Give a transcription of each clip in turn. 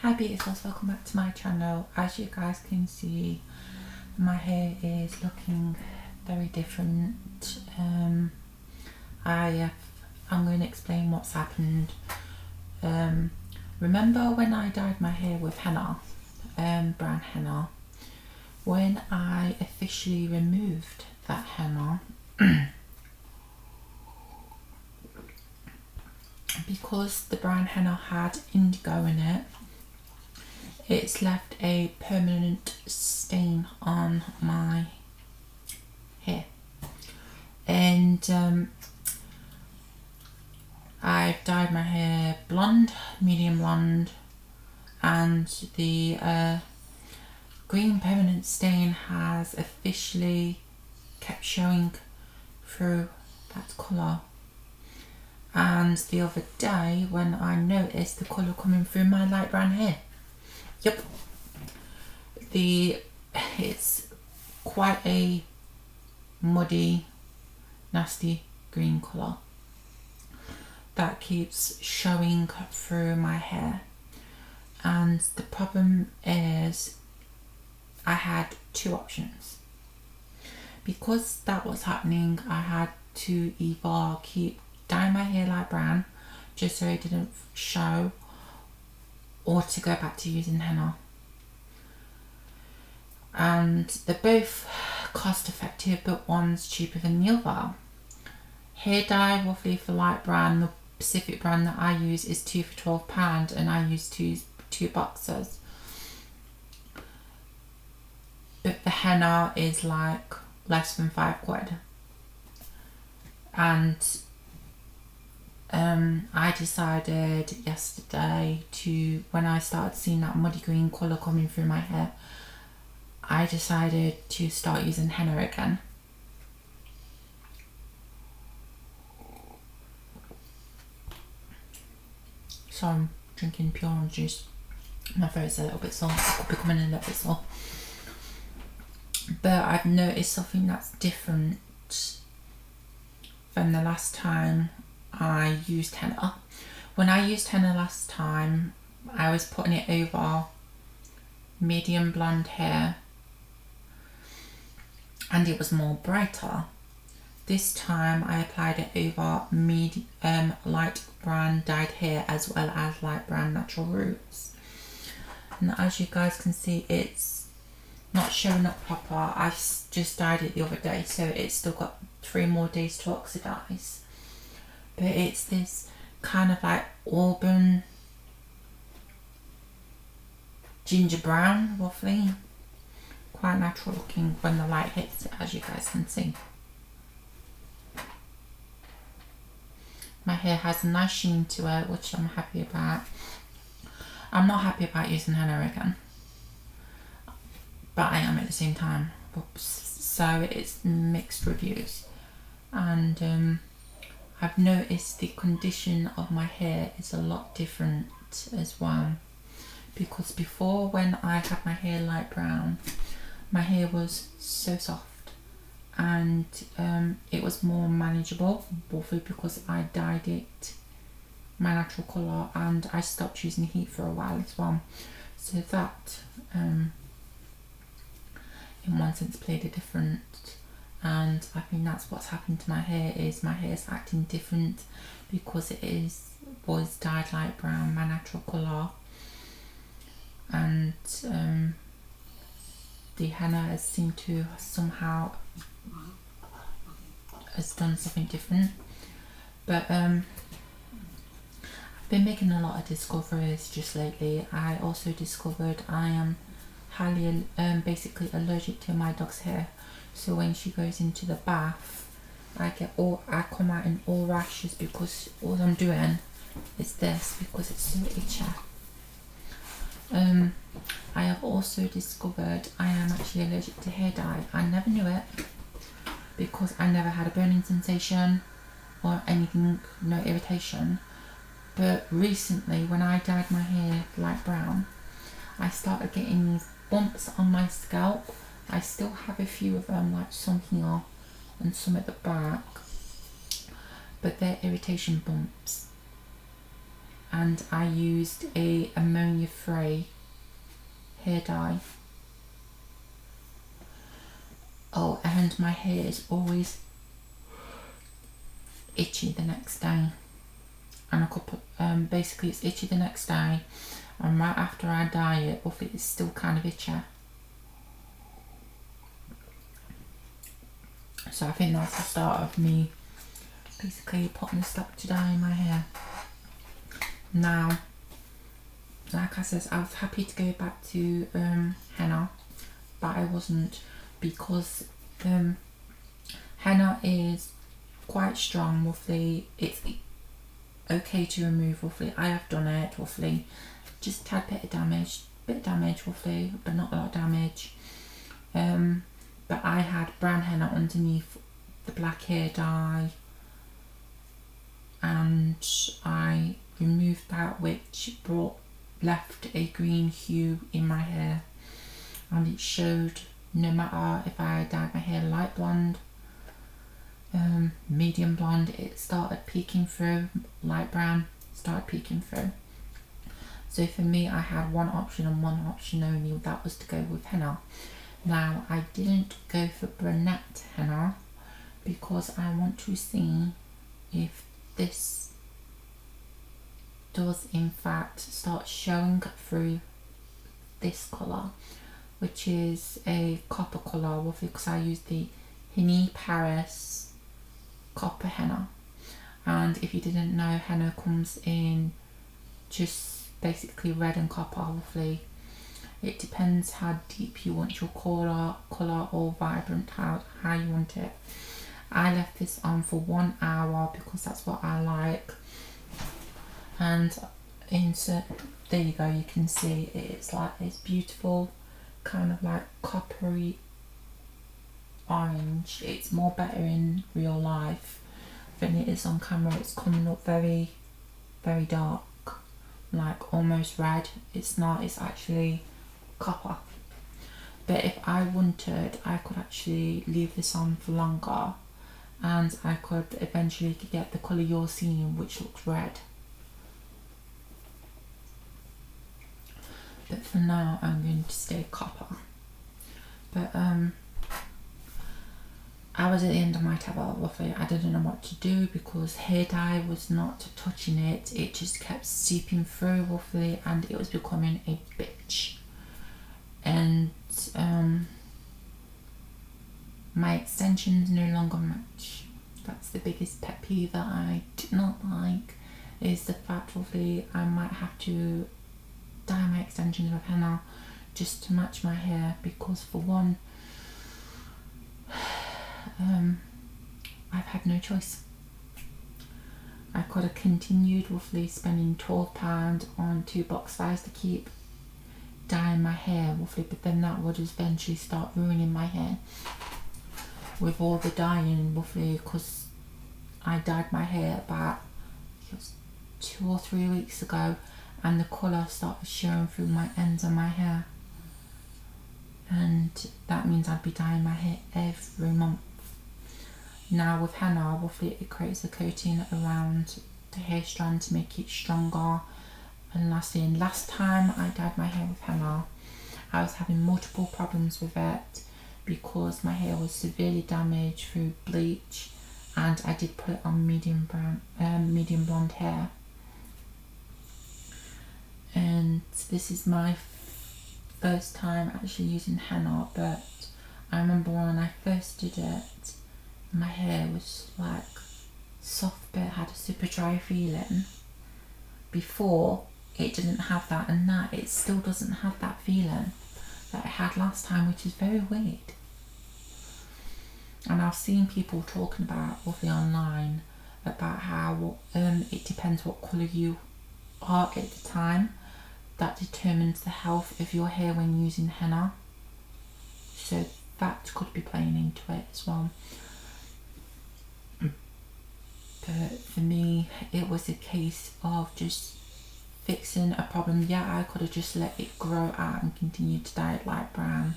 Hi beautifuls, welcome back to my channel. As you guys can see, my hair is looking very different. I'm going to explain what's happened. Remember when I dyed my hair with henna, brown henna? When I officially removed that henna, because the brown henna had indigo in it, it's left a permanent stain on my hair. And I've dyed my hair blonde, medium blonde, and the green permanent stain has officially kept showing through that colour. And the other day when I noticed the colour coming through my light brown hair, yep, it's quite a muddy, nasty green colour that keeps showing through my hair. And the problem is I had two options. Because that was happening, I had to either keep dyeing my hair light brown just so it didn't show, or to go back to using henna. And they're both cost effective, but one's cheaper than the other. Hair dye roughly for light brown, the Pacific brand that I use is 2 for £12, and I use two boxes. But the henna is like less than £5. And I decided yesterday to, when I started seeing that muddy green colour coming through my hair, I decided to start using henna again. So I'm drinking pure orange juice. My throat's a little bit sore, I could be coming in a little bit sore. But I've noticed something that's different than the last time I used henna. When I used henna last time, I was putting it over medium blonde hair and it was more brighter. This time I applied it over light brown dyed hair as well as light brown natural roots. And as you guys can see, it's not showing up proper. I just dyed it the other day, so it's still got 3 more days to oxidize. But it's this kind of like auburn ginger brown roughly, quite natural looking when the light hits it, as you guys can see. My hair has a nice sheen to it, which I'm happy about. I'm not happy about using henna again, but I am at the same time. So it's mixed reviews. And I've noticed the condition of my hair is a lot different as well. Because before, when I had my hair light brown, my hair was so soft and it was more manageable, bothly because I dyed it my natural colour and I stopped using heat for a while as well. So that in one sense played a different, and I think that's what's happened to my hair, is my hair is acting different because it was dyed light brown, my natural colour, and the henna has seemed to somehow has done something different. But I've been making a lot of discoveries just lately. I also discovered I am highly basically allergic to my dog's hair. So when she goes into the bath, I come out in all rashes because all I'm doing is this, because it's so itchy. I have also discovered I am actually allergic to hair dye. I never knew it because I never had a burning sensation or anything, no irritation. But recently, when I dyed my hair light brown, I started getting these bumps on my scalp. I still have a few of them, like some here and some at the back, but they're irritation bumps. and I used a ammonia-free hair dye. Oh, and my hair is always itchy the next day, and a couple basically it's itchy the next day, and right after I dye it, it's still kind of itchy. So I think that's the start of me basically putting the stop to dye in my hair. Now, like I said, I was happy to go back to henna, but I wasn't, because henna is quite strong. Roughly, it's okay to remove. Roughly, I have done it. Roughly, just a tad bit of damage, roughly, but not a lot of damage. But I had brown henna underneath the black hair dye, and I removed that, which left a green hue in my hair, and it showed no matter if I dyed my hair light blonde, medium blonde, it started peeking through. Light brown started peeking through. So for me, I had one option and one option only, that was to go with henna. Now, I didn't go for brunette henna because I want to see if this does in fact start showing through this colour, which is a copper colour, because I used the Henny Paris copper henna. And if you didn't know, henna comes in just basically red and copper. Obviously, it depends how deep you want your colour or vibrant, how you want it. I left this on for 1 hour because that's what I like. And there you go, you can see it's beautiful, kind of like coppery orange. It's more better in real life than it is on camera. It's coming up very, very dark, like almost red. It's not, it's actually copper. But if I wanted, I could actually leave this on for longer, and I could eventually get the colour you're seeing, which looks red. But for now, I'm going to stay copper. But I was at the end of my tether, roughly. I didn't know what to do because hair dye was not touching it. It just kept seeping through, roughly, and it was becoming a bitch. And my extensions no longer match. That's the biggest pet peeve that I did not like, is the fact, roughly, I might have to dye my extensions with henna just to match my hair, because for one, I've had no choice. I could have continued roughly spending £12 on 2 box ties to keep dyeing my hair roughly, but then that would eventually start ruining my hair with all the dyeing roughly, because I dyed my hair about 2 or 3 weeks ago, and the colour started showing through my ends of my hair, and that means I'd be dyeing my hair every month. Now with henna, roughly, it creates a coating around the hair strand to make it stronger and lasting. Last time I dyed my hair with henna, I was having multiple problems with it because my hair was severely damaged through bleach, and I did put it on medium blonde hair. And this is my first time actually using henna, but I remember when I first did it, my hair was like soft but had a super dry feeling. Before, it didn't have that, and now it still doesn't have that feeling that it had last time, which is very weird. And I've seen people talking about roughly online about how it depends what colour you are at the time. That determines the health of your hair when using henna. So that could be playing into it as well. But for me, it was a case of just fixing a problem. Yeah, I could have just let it grow out and continued to dye it light brown.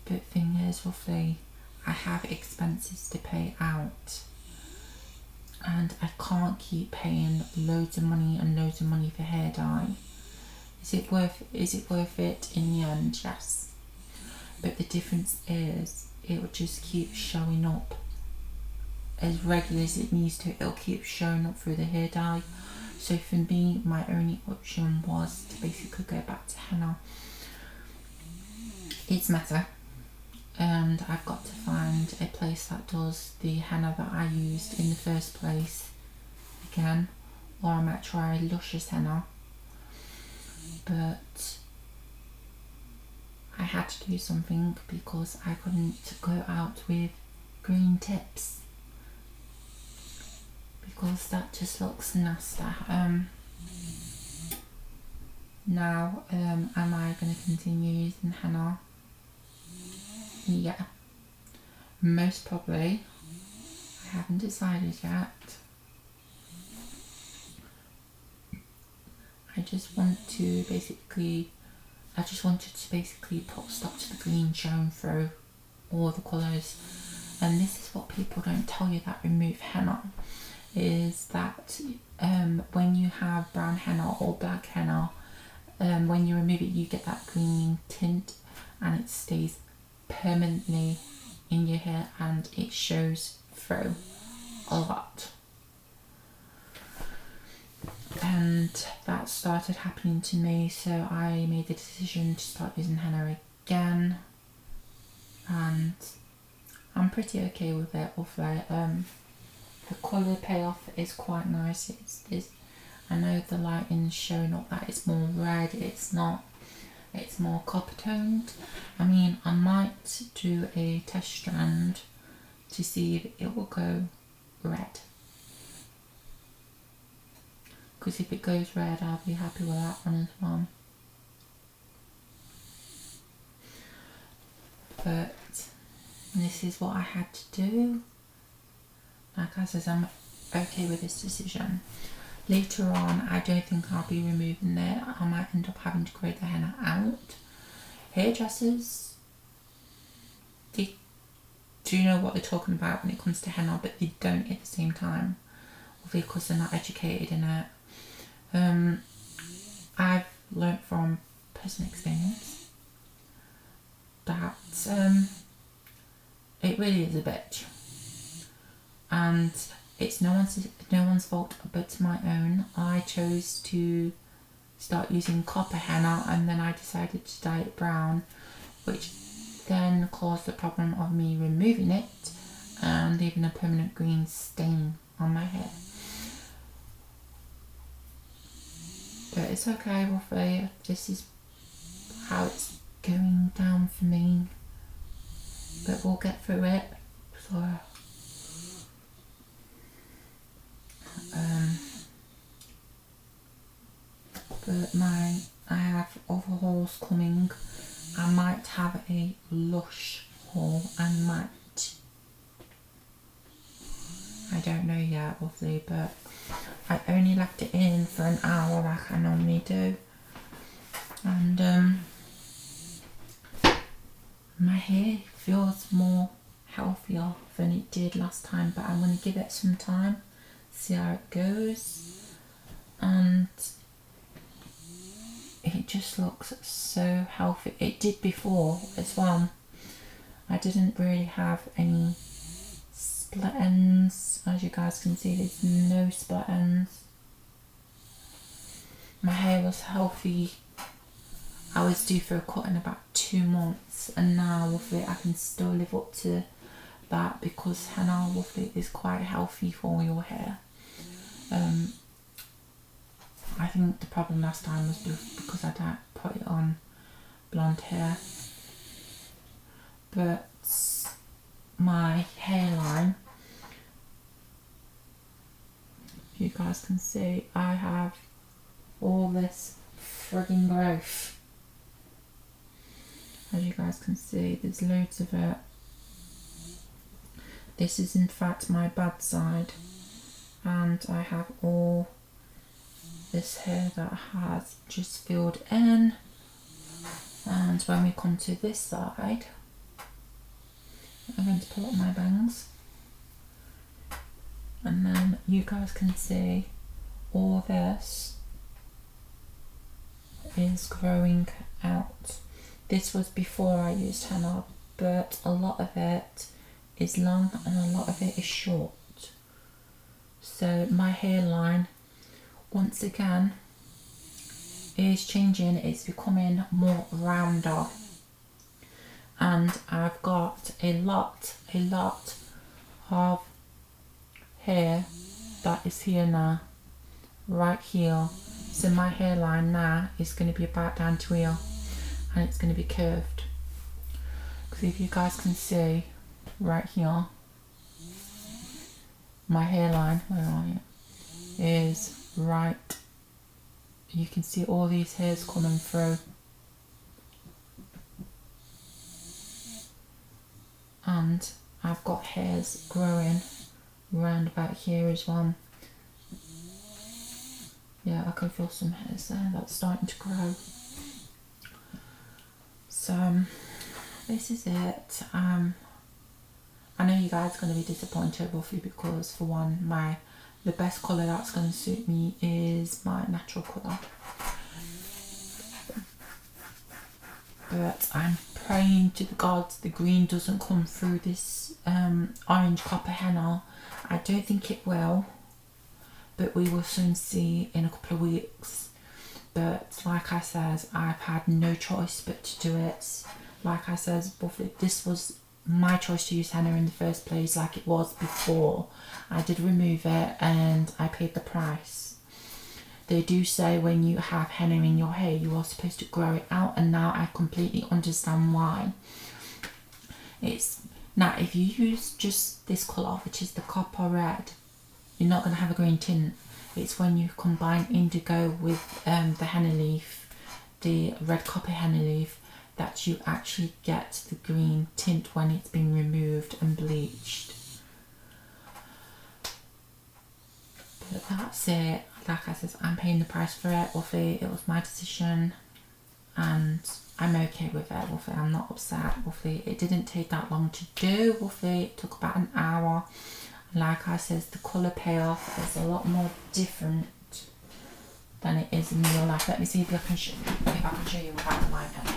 But thing is, roughly, I have expenses to pay out. and I can't keep paying loads of money and loads of money for hair dye. Is it worth it in the end? Yes. But the difference is it will just keep showing up as regular as it needs to. It'll keep showing up through the hair dye. So for me, my only option was to basically go back to henna. It's meta, and I've got to find a place that does the henna that I used in the first place again, or I might try Luscious henna. But I had to do something because I couldn't go out with green tips because that just looks nasty. Now, am I going to continue using henna? Yeah, most probably. I haven't decided yet. I just wanted to basically put stop to the green showing through all the colours. And this is what people don't tell you that remove henna, is that when you have brown henna or black henna, when you remove it you get that green tint and it stays permanently in your hair and it shows through a lot. And that started happening to me, so I made the decision to start using henna again, and I'm pretty okay with it. The colour payoff is quite nice. I know the lighting's showing up that it's more red, it's not, it's more copper toned. I mean, I might do a test strand to see if it will go red. Because if it goes red, I'll be happy with that one as well. But this is what I had to do. Like I said, I'm okay with this decision. Later on, I don't think I'll be removing it. I might end up having to grow the henna out. Hairdressers, they do know what they're talking about when it comes to henna, but they don't at the same time, because they're not educated in it. I've learnt from personal experience that it really is a bitch, and it's no one's fault but my own. I chose to start using copper henna and then I decided to dye it brown, which then caused the problem of me removing it and leaving a permanent green stain on my hair. But it's okay, Wolfie. This is how it's going down for me. But we'll get through it. So, but I have other hauls coming. I might have a Lush haul. I don't know yet, Wolfie, but I only left it in for an hour like I normally do, and my hair feels more healthier than it did last time, but I'm going to give it some time, see how it goes, and it just looks so healthy. It did before as well. I didn't really have any split ends. As you guys can see, there's no split ends. My hair was healthy. I was due for a cut in about 2 months, and now with it I can still live up to that because henna with it is quite healthy for your hair. I think the problem last time was because I didn't put it on blonde hair, but my hairline, you guys can see, I have all this frigging growth. As you guys can see, there's loads of it. This is in fact my bad side, and I have all this hair that has just filled in. And when we come to this side, I'm going to pull up my bangs. And then you guys can see all this is growing out. This was before I used henna, but a lot of it is long and a lot of it is short. So my hairline, once again, is changing. It's becoming more rounder, and I've got a lot of hair that is here now, right here. So my hairline now is going to be about down to here, and it's going to be curved. Because if you guys can see right here, my hairline, where are you, is right. You can see all these hairs coming through, and I've got hairs growing round about here as well. Yeah, I can feel some hairs there that's starting to grow. So this is it. I know you guys are going to be disappointed roughly, because for one, the best colour that's going to suit me is my natural colour. But I'm praying to the gods the green doesn't come through this orange copper henna. I don't think it will, but we will soon see in a couple of weeks. But like I said, I've had no choice but to do it. Like I said, this was my choice to use henna in the first place, like it was before. I did remove it and I paid the price. They do say when you have henna in your hair, you are supposed to grow it out, and now I completely understand why. Now if you use just this colour, which is the copper red, you're not going to have a green tint. It's when you combine indigo with the henna leaf, the red copper henna leaf, that you actually get the green tint when it's been removed and bleached. But that's it. Like I said, I'm paying the price for it. It was my decision, and I'm okay with it. I'm not upset. It didn't take that long to do. It took about an hour. Like I said, the colour payoff is a lot more different than it is in real life. Let me see if I can show you without my pen.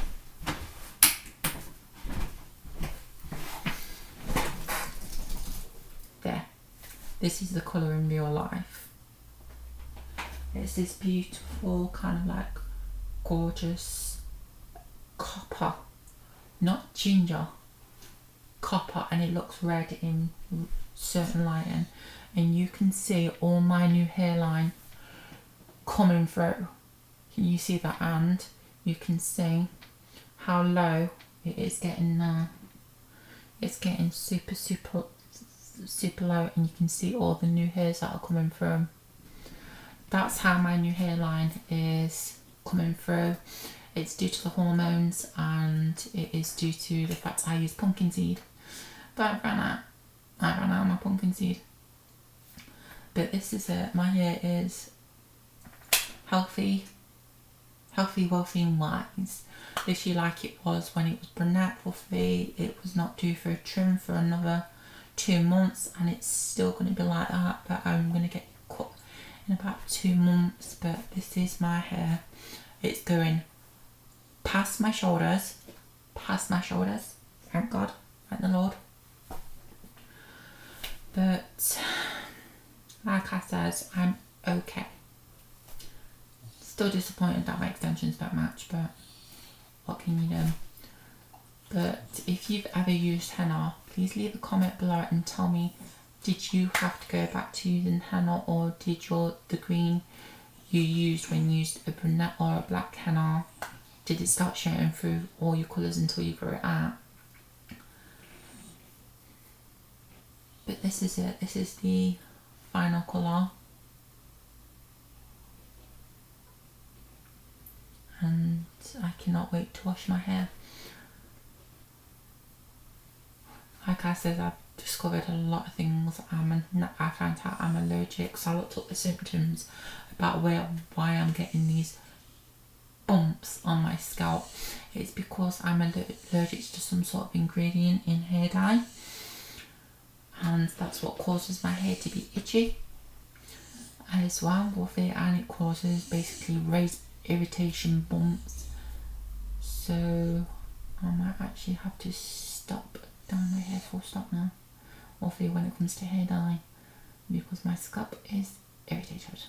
There. This is the colour in real life. It's this beautiful kind of like gorgeous copper, not ginger, copper, and it looks red in certain lighting, and you can see all my new hairline coming through. Can you see that? And you can see how low it is getting now. It's getting super low, and you can see all the new hairs that are coming through. That's how my new hairline is coming through. It's due to the hormones, and it is due to the fact I use pumpkin seed. But I ran out of my pumpkin seed. But this is it. My hair is healthy, wealthy and wise. Literally like it was when it was brunette fluffy. It was not due for a trim for another 2 months, and it's still going to be like that, but I'm going to get cut in about 2 months. But this is my hair. It's going past my shoulders, thank God, thank the Lord. But like I said, I'm okay. Still disappointed that my extensions don't match, but what can you do? But if you've ever used henna, please leave a comment below and tell me, did you have to go back to using henna, or did the green you used when you used a brunette or a black henna, did it start showing through all your colours until you grew it out? But this is it. This is the final colour. And I cannot wait to wash my hair. Like I said, I've discovered a lot of things. I found out I'm allergic, so I looked up the symptoms about why I'm getting these bumps on my scalp. It's because I'm allergic to some sort of ingredient in hair dye. and that's what causes my hair to be itchy as well with it, and it causes basically raised irritation bumps. So I might actually have to stop dyeing my hair full stop now, obviously when it comes to hair dye, because my scalp is irritated.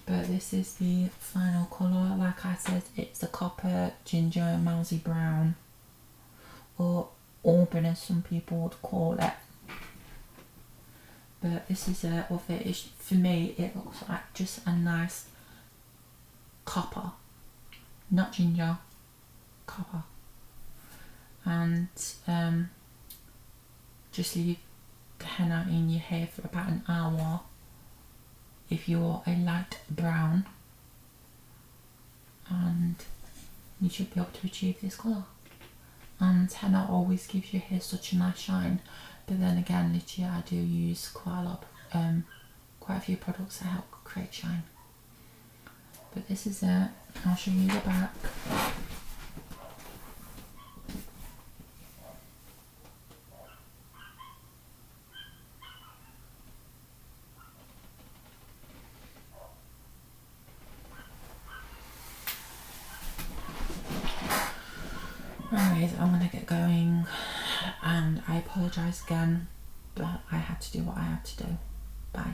But this is the final colour. Like I said, it's the copper ginger mousy brown, or auburn as some people would call it. But this is of it is, for me it looks like just a nice copper, not ginger, copper. And just leave the henna in your hair for about an hour if you're a light brown, and you should be able to achieve this colour. And henna always gives your hair such a nice shine, but then again literally I do use quite a few products that help create shine. But this is it. I'll show you the back. Anyways, I'm gonna get going, and I apologise again, but I had to do what I had to do. Bye.